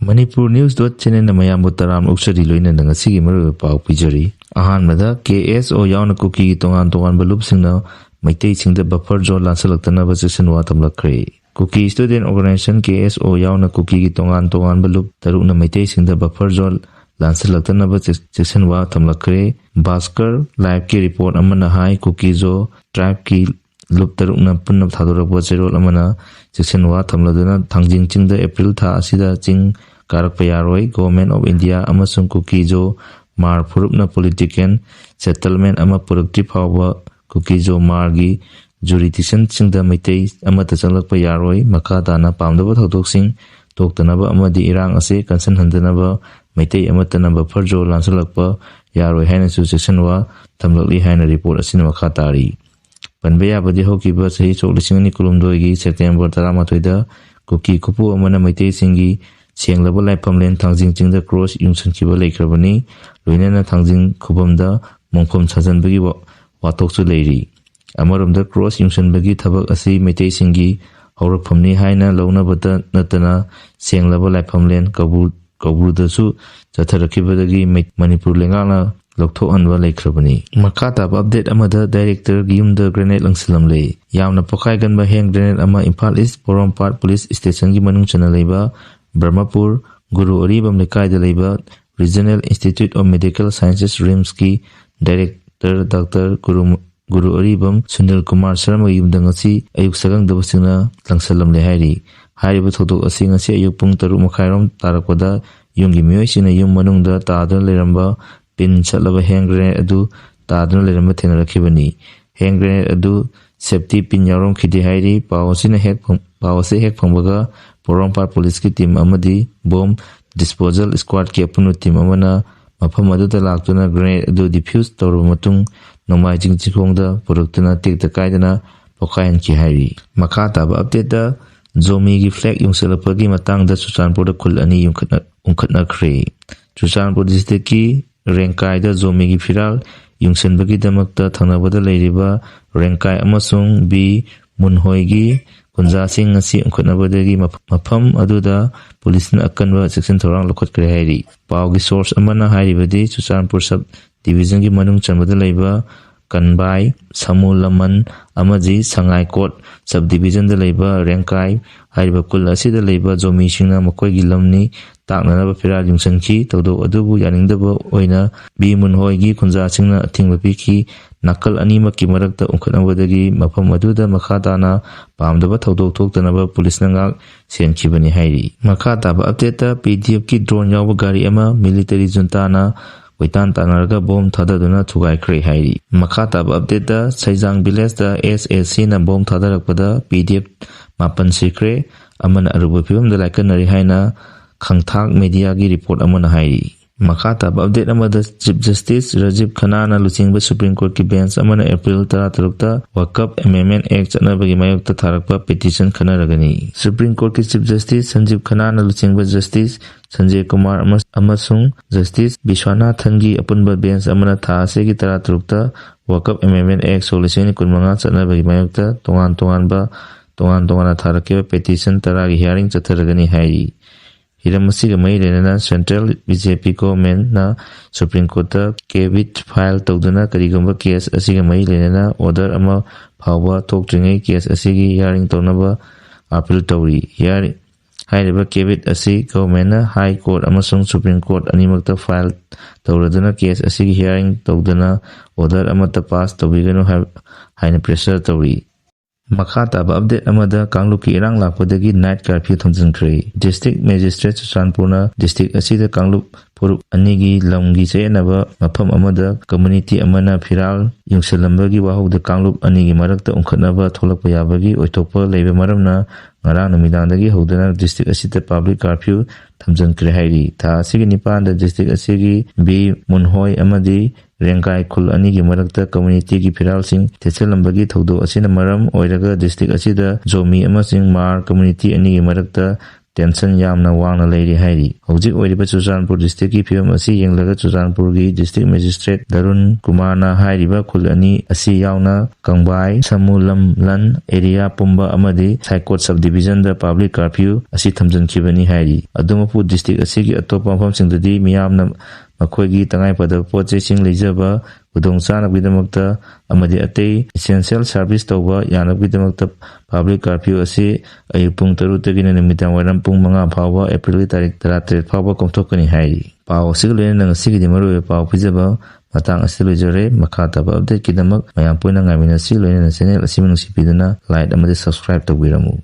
Manipur News channel na mayambu taram uksari loina na ngasigi maru pau pijari. Ahanmada KSO yauna kuki tongan balup singna maitei singda buffer zone lansalakta ba section wa tamlakre. Kuki Student Organization KSO yauna kuki tongan balup taruk na maitei singda buffer zone lansalakta ba section wa tamlakre. Bhaskar live ki report amana hai kuki zo tribe ki lup taruk na punna thadorakwa zerol amana section wa tamladuna thangjing chingda April tha asida ching karak payaroi Government of India amasung kukizo mar purupna political settlement ama purukti phawa kukizo margi jurisdiction singda maitei amata changlak payaroi makha dana pamdaba thodok sing toktanaba amadi irang ase kansan handanaba maitei amatanaba farjo lansalakpa yaroi haina su section wa thamlakli haina report asina makha tari panbeya badi hokiba sahi choklisingani kulumdoi gi September 13 da kuki kupu amana maitei singi Sianglaba laipamlen thangjing chingda cross yungsan kiba laikrabani loinana thangjing khubamda mongkhom sajanbagi watoksu leiri amaromda cross yungsan bagi thabak asi meitei singi haurakphamni haina launa bata natana sianglaba laipamlen kabrudasu chatharakibadagi Manipur lengana lokthokhanwa laikrabani makata update amada director giyumda grenade langsilamle yamna pokai ganba hang grenade ama Imphal East Porompat police station gi manung chana leiba Brahmapur Guru Aribam Lekai Dalaiba Regional Institute of Medical Sciences RIMS ki Director Dr. Guru Aribam Sunil Kumar Sharma yumdangasi ayuk sagang dabasingna langsalam lehairi hariba thodok asi ngasi ayuk pung 3 makhairom tarakpada yungi miyoi yum manungda taaduna leramba pin chatlaba hand grenade adu taaduna leramba thenarakibani hand grenade adu safety pin yarom khidi hairi pawasina hek phangbaga Porompat police ki team amadi bomb disposal squad ki apunu team amana mafam aduda laktuna grenade adu defuse tawrba matung nomai jingchikongda puruktuna tekta kaidana pokayan ki hairi makha taba update da zomi gi flag yungsalapagi matangda Chuchanpur da khul ani ungkhatna khre Chuchanpur district ki Rengkai da zomi gi firal yungsanbagi damakta thangnabada leiriba Rengkai amasung B Munhoi gi Kunja sing ngasi ungkhatnabadagi mafam aduda police na akanwa section thorang lokhat kre hairi pau gi source amana hairibadi Chuchanpur sub division gi manung chanbada leiba Kanbai Samulaman amaji Sangai Court sub division da leiba Rengkai hariba kul asida leiba zomi singna makoi gi lamni taknanaba firal yungsanki todo adubu yaningdaba oina B Munhoi gi kunja singna athingba piki nakal anima ki marakta ungkhatnabadagi mafam aduda makha dana pamdaba thodok thoktanaba police nangak senkhibani hairi makha taba update PDF ki drone yawa gari ama military junta na Waitan tanarga bom thadaduna thugai khre hairi makha taba update Saijang village da SAC na bom thadarakpada PDF mapan sikre amana aruba phibam da laikanari haina khangthak media gi report amana hairi makha taba update amada Chief Justice Rajiv Khanna na luchingba Supreme Court ki bench amana April 13 ta Wakaf Amendment Act chanabagi mayokta tharakpa petition khanaragani Supreme Court ki Chief Justice Sanjeev Khanna na luchingba Justice Sanjay Kumar amasung Justice Vishwanathan gi apunba bench amana tha ase gi 13 ta Wakaf Amendment Act solution 15 chanabagi mayokta tongan tharakiba petition taragi hearing chatharagani hairi Hiramasiga mai lenana Central BJP government na Supreme Court ta kebit file tawduna karigamba case asiga mai lenana order ama phawba thokdringai case asigi hearing tawnaba appeal tawri hearing hairiba kebit asi government na High Court amasung Supreme Court animakta file tawraduna case asigi hearing tawduna order ama ta pass tawbiganu haina pressure tawri makha taba update amada Kanglup ki irang lakpadagi night curfew thamjinkhre district magistrate Chuchanpur na district asida Kanglup puruk anigi lamgi chenaba mafam amada community amana firal yungsalambagi wahugda Kanglup anigi marakta ungkhatnaba tholakpa yabagi oitokpa leiba maramna ngarang numidangdagi hogdana district asida public curfew thamjinkhre hairi tha asigi nipan da district asigi B Munhoi amadi Rengkai khul anigi marakta community gi firal sing teselambagi thodo asina maram oiraga district asida zomi amasing mar community anigi marakta tension ꯌꯥꯝꯅ ꯋꯥꯡꯅ ꯂꯩꯔꯤ ꯍꯥꯏꯔꯤ꯫ ꯍꯧꯖꯤꯛ ꯑꯣꯏꯔꯤꯕ ꯆꯨꯔꯆꯥꯟꯄꯨꯔ ꯗꯤꯁꯇ꯭ꯔꯤꯛꯀꯤ ꯐꯤꯚꯝ ꯑꯁꯤ ꯌꯦꯡꯂꯒ ꯆꯨꯔꯆꯥꯟꯄꯨꯔꯒꯤ ꯗꯤꯁꯇ꯭ꯔꯤꯛ ꯃꯦꯖꯤꯁꯇ꯭ꯔꯦꯠ ꯗꯔꯨꯟ ꯀꯨꯃꯥꯔꯅ ꯍꯥꯏꯔꯤꯕ ꯈꯨꯜ ꯑꯅꯤ ꯑꯁꯤ ꯌꯥꯎꯅ ꯀꯪꯕꯥꯏ, ꯁꯃꯨꯂꯝꯂꯟ ꯑꯦꯔꯤꯌꯥ ꯄꯨꯝꯕ ꯑꯃꯗꯤ ꯁꯥꯏꯀꯣꯠ ꯁꯕ ꯗꯤꯚꯤꯖꯟꯗ ꯄꯕ꯭ꯂꯤꯛ ꯀꯔꯐ꯭ꯌꯨ ꯑꯁꯤ ꯊꯝꯖꯤꯟꯈꯤꯕꯅꯤ ꯍꯥꯏꯔꯤ꯫ ꯑꯗꯨꯃꯛꯄꯨ ꯗꯤꯁꯇ꯭ꯔꯤꯛ ꯑꯁꯤꯒꯤ ꯑꯇꯣꯞꯄ ꯃꯐꯝꯁꯤꯡꯗꯗꯤ ꯃꯤꯌꯥꯝꯅ ꯃꯈꯣꯏꯒꯤ ꯇꯉꯥꯏꯐꯗꯕ ꯄꯣꯠꯆꯩꯁꯤꯡ ꯂꯩꯖꯕ, ꯈꯨꯗꯣꯡꯆꯥꯅꯕꯒꯤꯗꯃꯛꯇ ꯑꯃꯗꯤ ꯑꯇꯩ ꯏꯁꯦꯟꯁꯤꯌꯦꯜ ꯁꯔꯚꯤꯁ ꯇꯧꯕ ꯌꯥꯅꯕꯒꯤꯗꯃꯛꯇ ꯄꯕ꯭ꯂꯤꯛ ꯀꯔꯐ꯭ꯌꯨ ꯑꯁꯤ ꯑꯌꯨꯛ ꯄꯨꯡ 6ꯇꯒꯤꯅ ꯅꯨꯃꯤꯗꯥꯡꯋꯥꯏꯔꯝ ꯄꯨꯡ 5 ꯐꯥꯎꯕ ꯑꯦꯄ꯭ꯔꯤꯜꯒꯤ ꯇꯥꯔꯤꯛ 17 ꯐꯥꯎꯕ ꯀꯣꯡꯊꯣꯛꯀꯅꯤ ꯍꯥꯏꯔꯤ꯫ ꯄꯥꯎ ꯑꯁꯤꯒ ꯂꯣꯏꯅꯅ ꯉꯁꯤꯒꯤꯗꯤ ꯃꯔꯨꯑꯣꯏꯕ ꯄꯥꯎ ꯄꯤꯖꯕ ꯃꯇꯥꯡ ꯑꯁꯤꯗ ꯂꯣꯏꯖꯔꯦ꯫ ꯃꯈꯥ ꯇꯥꯕ ꯑꯞꯗꯦꯠꯀꯤꯗꯃꯛ ꯃꯌꯥꯝ ꯄꯨꯟꯅ ꯉꯥꯏꯃꯤꯟꯅꯁꯤ꯫ ꯂꯣꯏꯅꯅ ꯆꯦꯅꯦꯜ ꯑꯁꯤꯕꯨ ꯅꯨꯡꯁꯤꯕꯤꯗꯨꯅ ꯂꯥꯏꯛ ꯑꯃꯗꯤ ꯁꯕꯁꯀ꯭ꯔꯥꯏꯕ ꯇꯧꯕꯤꯔꯝꯃꯨ꯫